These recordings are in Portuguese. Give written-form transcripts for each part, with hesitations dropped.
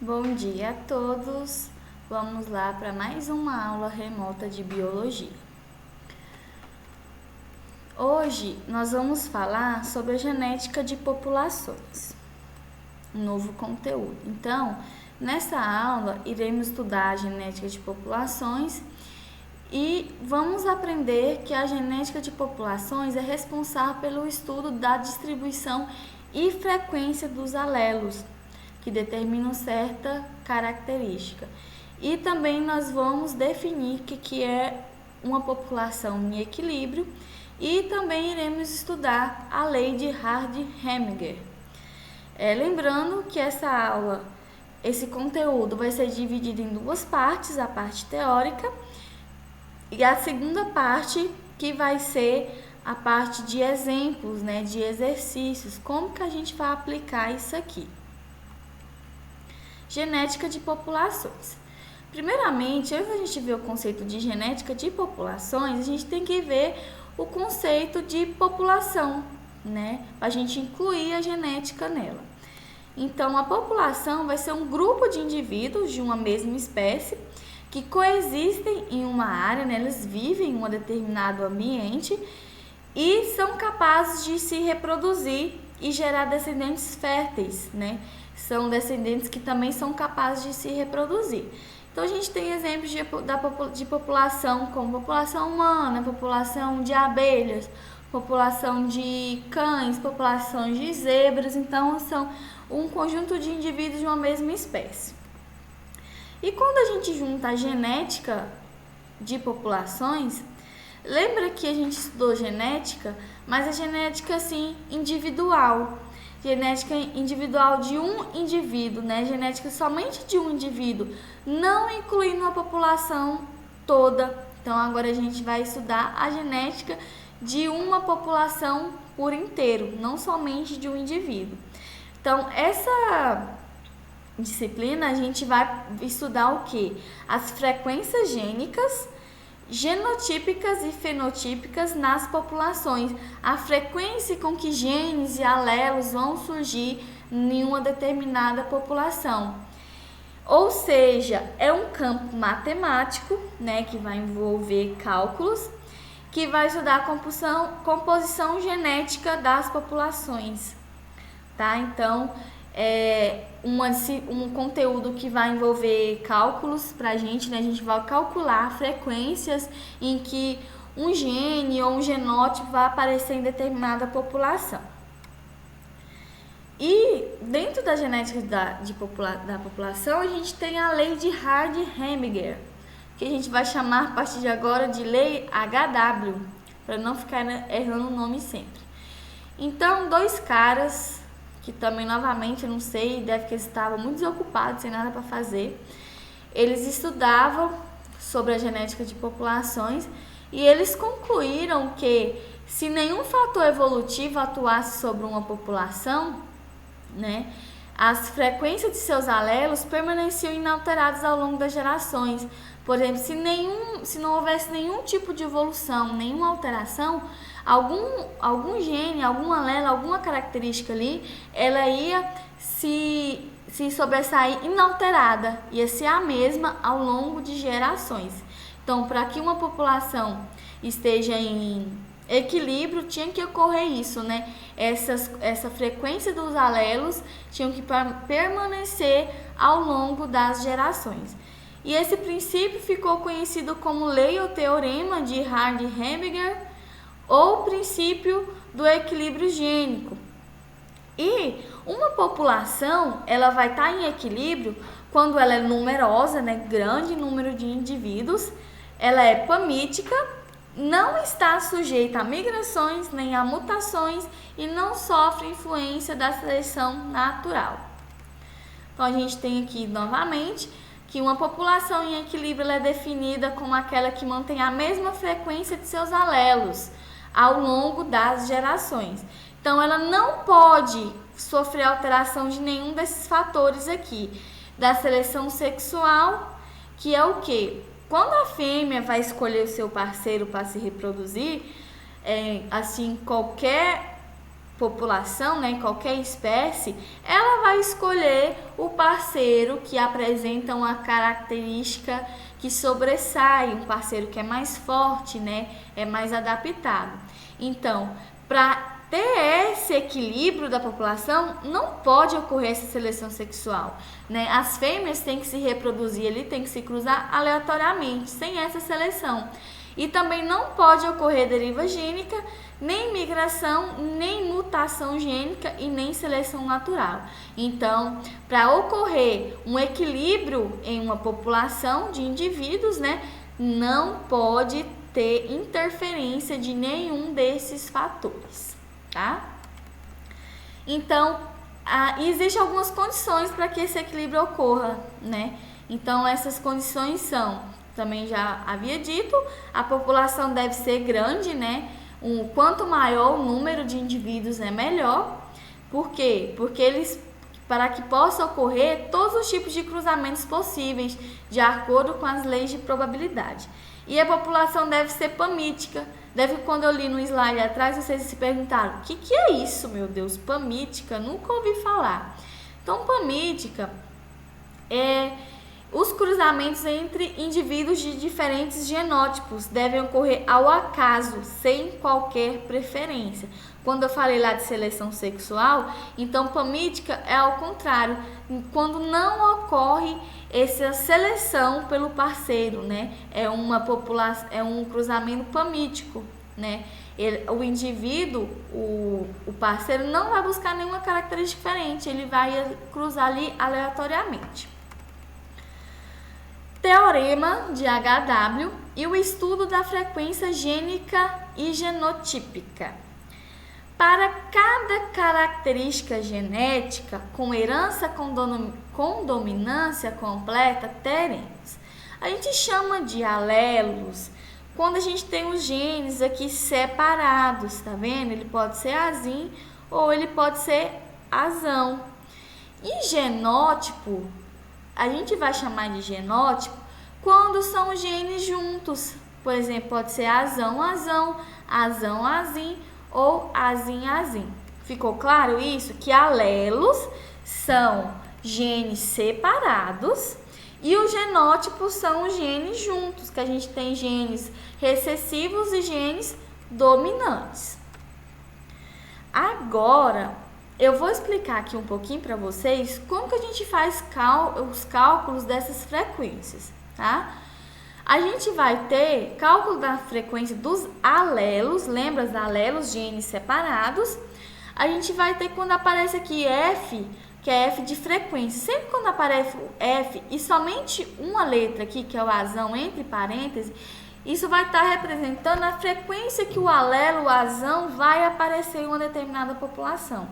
Bom dia a todos. Vamos lá para mais uma aula remota de biologia. Hoje nós vamos falar sobre a genética de populações, um novo conteúdo. Então, nessa aula iremos estudar a genética de populações e vamos aprender que a genética de populações é responsável pelo estudo da distribuição e frequência dos alelos, que determinam certa característica. E também nós vamos definir o que é uma população em equilíbrio e também iremos estudar a lei de Hardy-Heminger. Lembrando que esse conteúdo vai ser dividido em duas partes, a parte teórica e a segunda parte que vai ser a parte de exemplos, de exercícios, como que a gente vai aplicar isso aqui. Genética de populações. Primeiramente, antes da gente ver o conceito de genética de populações, a gente tem que ver o conceito de população, para a gente incluir a genética nela. Então, a população vai ser um grupo de indivíduos de uma mesma espécie que coexistem em uma área, eles vivem em um determinado ambiente e são capazes de se reproduzir e gerar descendentes férteis, São descendentes que também são capazes de se reproduzir. Então, a gente tem exemplos de população, como população humana, população de abelhas, população de cães, população de zebras. Então, são um conjunto de indivíduos de uma mesma espécie. E quando a gente junta a genética de populações, lembra que a gente estudou genética, mas a genética, assim, individual. Genética individual de um indivíduo, genética somente de um indivíduo, não incluindo a população toda. Então, agora a gente vai estudar a genética de uma população por inteiro, não somente de um indivíduo. Então, essa disciplina a gente vai estudar o quê? As frequências gênicas, genotípicas e fenotípicas nas populações, a frequência com que genes e alelos vão surgir em uma determinada população. Ou seja, é um campo matemático, que vai envolver cálculos, que vai estudar a composição genética das populações, tá? Então, um conteúdo que vai envolver cálculos para a gente vai calcular frequências em que um gene ou um genótipo vai aparecer em determinada população. E dentro da genética da população, a gente tem a lei de Hardy-Heminger, que a gente vai chamar a partir de agora de lei HW, para não ficar errando o nome sempre. Então, dois caras que também, novamente, eu não sei, deve que eles estavam muito desocupados, sem nada para fazer. Eles estudavam sobre a genética de populações e eles concluíram que se nenhum fator evolutivo atuasse sobre uma população, as frequências de seus alelos permaneciam inalteradas ao longo das gerações. Por exemplo, se não houvesse nenhum tipo de evolução, nenhuma alteração, algum gene, algum alelo, alguma característica ali, ela ia se sobressair inalterada, ia ser a mesma ao longo de gerações. Então, para que uma população esteja em equilíbrio, tinha que ocorrer isso, Essa frequência dos alelos tinham que permanecer ao longo das gerações. E esse princípio ficou conhecido como lei ou teorema de Hardy-Heminger ou princípio do equilíbrio gênico. E uma população, ela vai estar em equilíbrio quando ela é numerosa, grande número de indivíduos, ela é pamítica, não está sujeita a migrações nem a mutações e não sofre influência da seleção natural. Então, a gente tem aqui novamente que uma população em equilíbrio ela é definida como aquela que mantém a mesma frequência de seus alelos ao longo das gerações. Então, ela não pode sofrer alteração de nenhum desses fatores aqui, da seleção sexual, que é o quê? Quando a fêmea vai escolher o seu parceiro para se reproduzir, assim, qualquer população, né, qualquer espécie, ela vai escolher o parceiro que apresenta uma característica que sobressai, um parceiro que é mais forte, né, é mais adaptado. Então, para ter esse equilíbrio da população, não pode ocorrer essa seleção sexual, né? As fêmeas têm que se reproduzir, ele tem que se cruzar aleatoriamente, sem essa seleção. E também não pode ocorrer deriva gênica, nem migração, nem mutação gênica e nem seleção natural. Então, para ocorrer um equilíbrio em uma população de indivíduos, né, não pode ter interferência de nenhum desses fatores, tá? Então, existem algumas condições para que esse equilíbrio ocorra, né? Então, essas condições são, também já havia dito, a população deve ser grande, né? Quanto maior o número de indivíduos é melhor. Por quê? Porque para que possa ocorrer todos os tipos de cruzamentos possíveis, de acordo com as leis de probabilidade. E a população deve ser pamítica. Quando eu li no slide atrás, vocês se perguntaram, o que é isso, meu Deus? Pamítica? Nunca ouvi falar. Então, pamítica é os cruzamentos entre indivíduos de diferentes genótipos devem ocorrer ao acaso, sem qualquer preferência. Quando eu falei lá de seleção sexual, então pamítica é ao contrário, quando não ocorre essa seleção pelo parceiro, né? É um cruzamento pamítico, né? O indivíduo, o parceiro não vai buscar nenhuma característica diferente, ele vai cruzar ali aleatoriamente. Teorema de HW e o estudo da frequência gênica e genotípica. Para cada característica genética com herança com dominância completa, teremos. A gente chama de alelos quando a gente tem os genes aqui separados, tá vendo? Ele pode ser azim ou ele pode ser azão. E genótipo, a gente vai chamar de genótipo quando são genes juntos. Por exemplo, pode ser azão, azão, azão, azim ou azim, azim. Ficou claro isso? Que alelos são genes separados e os genótipos são os genes juntos, que a gente tem genes recessivos e genes dominantes. Agora, eu vou explicar aqui um pouquinho para vocês como que a gente faz os cálculos dessas frequências, tá? A gente vai ter cálculo da frequência dos alelos, lembra os alelos, genes separados? A gente vai ter quando aparece aqui F, que é F de frequência. Sempre quando aparece F e somente uma letra aqui, que é o azão, entre parênteses, isso vai estar representando a frequência que o alelo, o azão, vai aparecer em uma determinada população.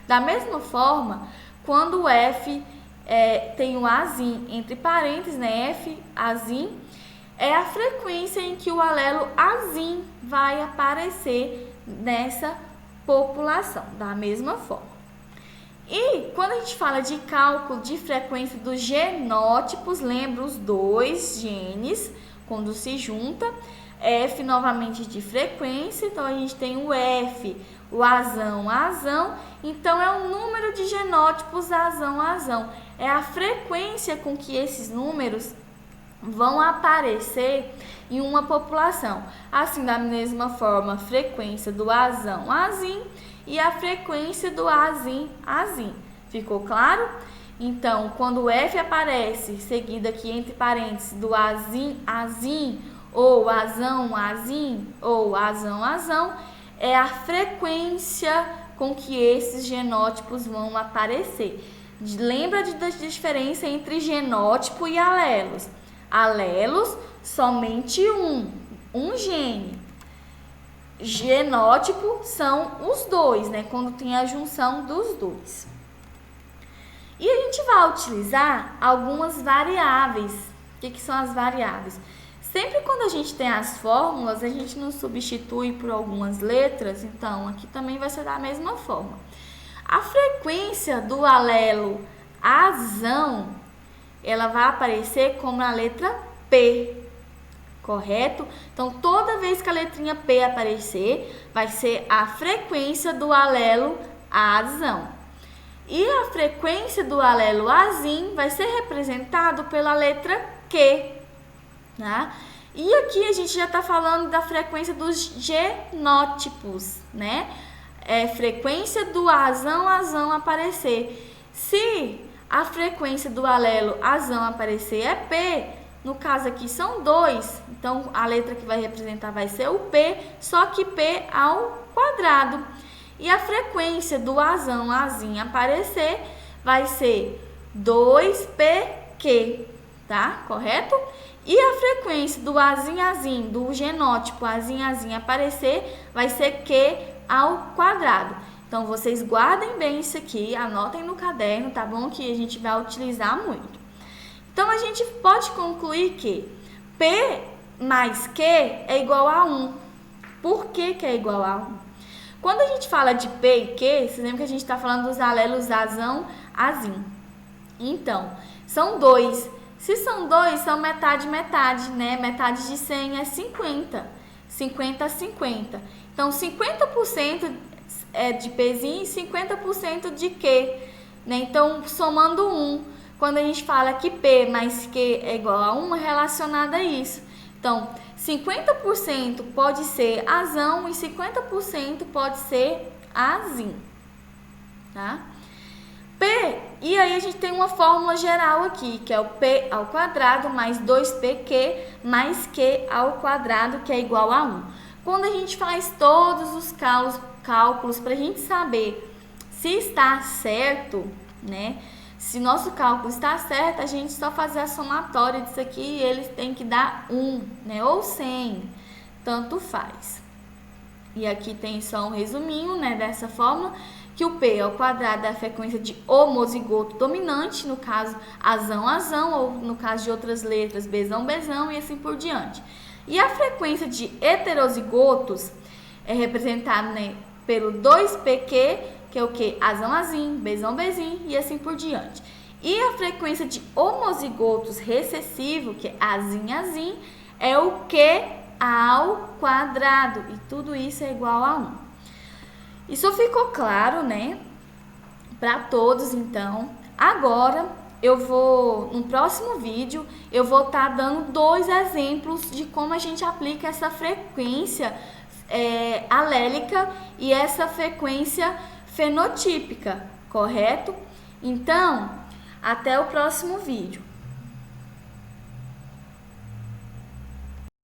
Da mesma forma, quando o F tem o azim entre parênteses, né, F, azim, é a frequência em que o alelo azim vai aparecer nessa população, da mesma forma. E quando a gente fala de cálculo de frequência dos genótipos, lembra os dois genes, quando se junta, F novamente de frequência, então a gente tem o F, o azão, azão, então é o número de genótipos azão, azão. É a frequência com que esses números vão aparecer em uma população. Assim, da mesma forma, a frequência do azão, azim e a frequência do azim, azim. Ficou claro? Então, quando o F aparece, seguido aqui entre parênteses do azim, azim, ou azão, azim, ou azão, azão, é a frequência com que esses genótipos vão aparecer. Lembra da diferença entre genótipo e alelos. Alelos, somente um gene. Genótipo são os dois, né? Quando tem a junção dos dois. E a gente vai utilizar algumas variáveis. O que são as variáveis? Sempre quando a gente tem as fórmulas, a gente não substitui por algumas letras, então aqui também vai ser da mesma forma. A frequência do alelo azão, ela vai aparecer como a letra P. correto? Então, toda vez que a letrinha P aparecer, vai ser a frequência do alelo azão. E a frequência do alelo azim vai ser representado pela letra Q, tá? E aqui a gente já está falando da frequência dos genótipos, né? É frequência do azão aparecer. Se a frequência do alelo azão aparecer é P, no caso aqui são 2, então a letra que vai representar vai ser o P, só que P ao quadrado. E a frequência do azão azim aparecer vai ser 2PQ, tá? Correto? E a frequência do azim, do genótipo azim aparecer, vai ser Q ao quadrado. Então, vocês guardem bem isso aqui, anotem no caderno, tá bom? Que a gente vai utilizar muito. Então, a gente pode concluir que P mais Q é igual a 1. Por que é igual a 1? Quando a gente fala de P e Q, vocês lembram que a gente está falando dos alelos azão, azim. Então, são 2. Se são 2, são metade, metade, né? Metade de 100 é 50. 50 a 50. Então, 50% é de Pzinho e 50% de Q, né? Então, somando 1, quando a gente fala que P mais Q é igual a 1, é relacionado a isso. Então, 50% pode ser azão e 50% pode ser azim, tá? P, e aí a gente tem uma fórmula geral aqui, que é o P ao quadrado mais 2PQ mais Q ao quadrado, que é igual a 1. Quando a gente faz todos os cálculos para a gente saber se está certo, né? Se nosso cálculo está certo, a gente só fazer a somatória disso aqui e eles têm que dar 1, né? Ou 100, tanto faz. E aqui tem só um resuminho, né, dessa fórmula, que o P ao quadrado é a frequência de homozigoto dominante, no caso azão, azão, ou no caso de outras letras, bezão, bezão e assim por diante. E a frequência de heterozigotos é representada, né, pelo 2PQ, que é o que? Azão, azim, bezão, bezim e assim por diante. E a frequência de homozigotos recessivo, que é azim, azim, é o Q ao quadrado. E tudo isso é igual a 1. Isso ficou claro, né? Para todos, então. Agora, no próximo vídeo, eu vou estar dando 2 exemplos de como a gente aplica essa frequência alélica e essa frequência fenotípica, correto? Então, até o próximo vídeo.